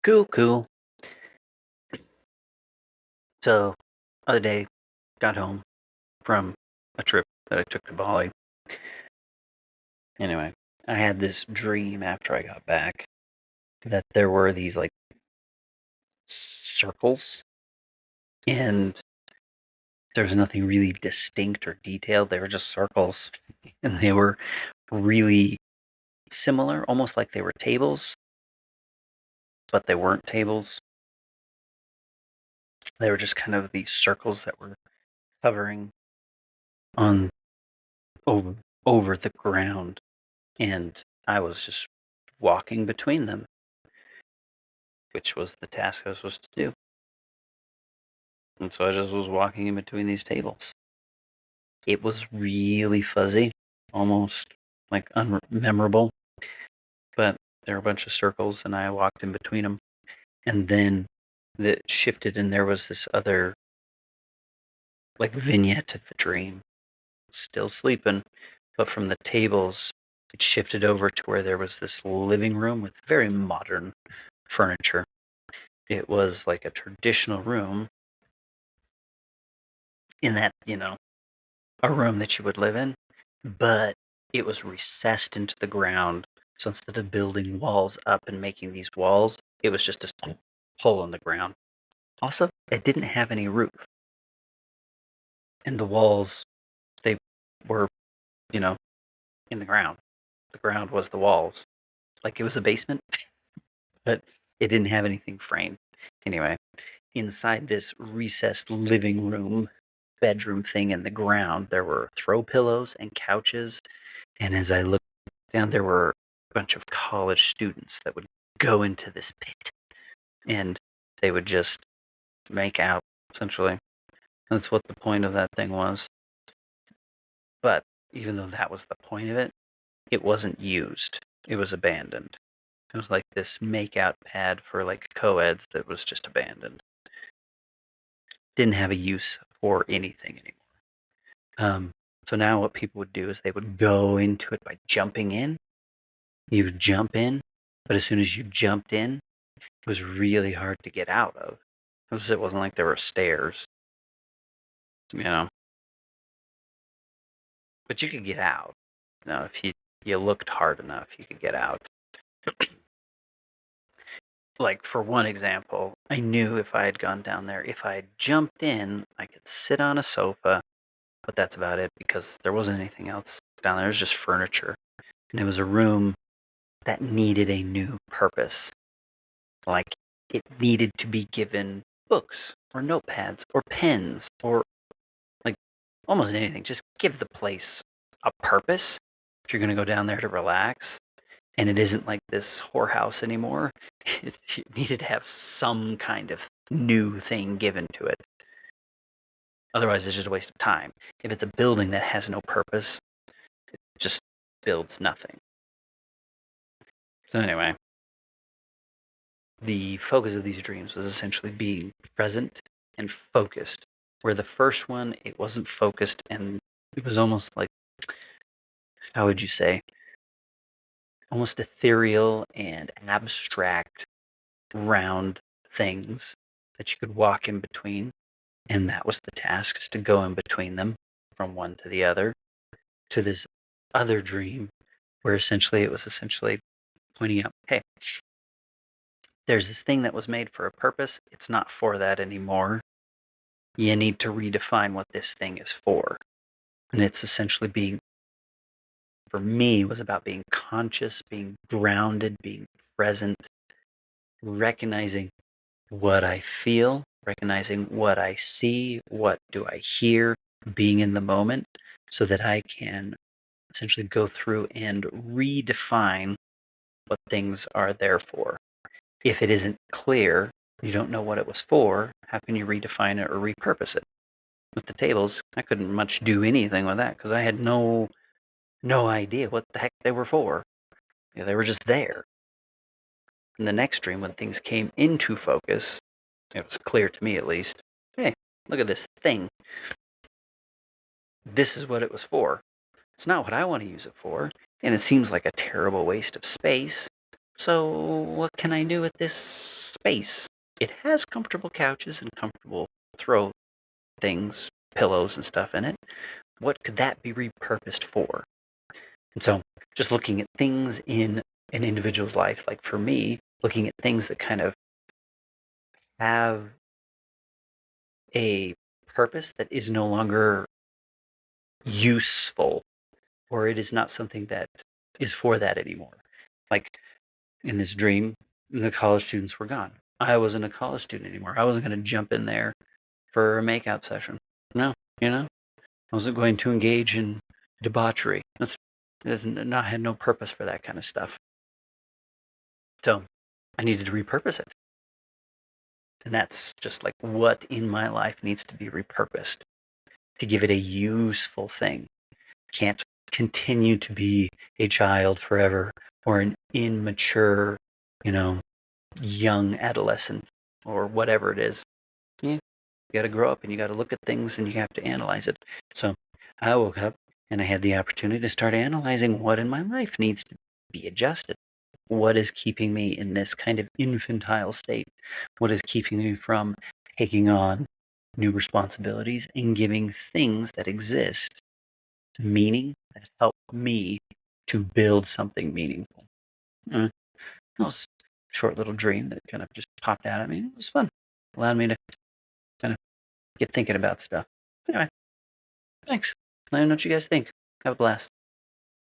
Cool, cool. So, other day, got home from a trip that I took to Bali. Anyway, I had this dream after I got back that there were these like circles, and there was nothing really distinct or detailed. They were just circles, and they were really similar, almost like they were tables, but they weren't tables. They were just kind of these circles that were hovering on over over the ground, and I was just walking between them, which was the task I was supposed to do. And so I just was walking in between these tables. It was really fuzzy, almost like unmemorable, but there were a bunch of circles, and I walked in between them. And then it shifted, and there was this other like vignette of the dream, still sleeping, but from the tables, it shifted over to where there was this living room with very modern furniture. It was like a traditional room in that, a room that you would live in, but it was recessed into the ground. So instead of building walls up and making these walls, it was just a hole in the ground. Also, it didn't have any roof. And the walls, they were, you know, in the ground. The ground was the walls. Like it was a basement, but it didn't have anything framed. Anyway, inside this recessed living room, bedroom thing in the ground, there were throw pillows and couches. And as I looked down, there were a bunch of college students that would go into this pit and they would just make out, essentially. That's what the point of that thing was. But even though that was the point of it, it wasn't used. It was abandoned. It was like this make-out pad for like co-eds that was just abandoned. Didn't have a use for anything anymore. So now what people would do is they would go into it by jumping in. You would jump in, but as soon as you jumped in, it was really hard to get out of. It wasn't like there were stairs, you know. But you could get out. If you looked hard enough, you could get out. Like, for one example, I knew if I had gone down there, if I had jumped in, I could sit on a sofa, but that's about it because there wasn't anything else down there. It was just furniture. And it was a room that needed a new purpose. Like, it needed to be given books or notepads or pens or like almost anything. Just give the place a purpose if you're going to go down there to relax. And it isn't like this whorehouse anymore. It needed to have some kind of new thing given to it. Otherwise, it's just a waste of time. If it's a building that has no purpose, it just builds nothing. So anyway, the focus of these dreams was essentially being present and focused. Where the first one, it wasn't focused and it was almost like, how would you say, almost ethereal and abstract, round things that you could walk in between. And that was the task, is to go in between them from one to the other to this other dream where essentially it was essentially pointing out, hey, there's this thing that was made for a purpose. It's not for that anymore. You need to redefine what this thing is for. And it's essentially being, for me, was about being conscious, being grounded, being present, recognizing what I feel, recognizing what I see, what do I hear, being in the moment so that I can essentially go through and redefine what things are there for. If it isn't clear, you don't know what it was for, how can you redefine it or repurpose it? With the tables, I couldn't much do anything with that because I had no idea what the heck they were for. They were just there. In the next dream, when things came into focus, it was clear to me at least, hey, look at this thing. This is what it was for. It's not what I want to use it for, and it seems like a terrible waste of space. So what can I do with this space. It has comfortable couches and comfortable throw things, pillows and stuff in it. What could that be repurposed for? And so just looking at things in an individual's life, like for me, looking at things that kind of have a purpose that is no longer useful, or it is not something that is for that anymore. Like in this dream, the college students were gone. I wasn't a college student anymore. I wasn't going to jump in there for a makeout session. No, I wasn't going to engage in debauchery. I had no purpose for that kind of stuff. So I needed to repurpose it. And that's just like what in my life needs to be repurposed to give it a useful thing. Can't continue to be a child forever or an immature, young adolescent or whatever it is. You got to grow up and you got to look at things and you have to analyze it. So I woke up and I had the opportunity to start analyzing what in my life needs to be adjusted. What is keeping me in this kind of infantile state? What is keeping me from taking on new responsibilities and giving things that exist meaning that help me to build something meaningful? That was a short little dream that kind of just popped out at me. It was fun. Allowed me to kind of get thinking about stuff. Anyway, thanks. Let me know what you guys think. Have a blast.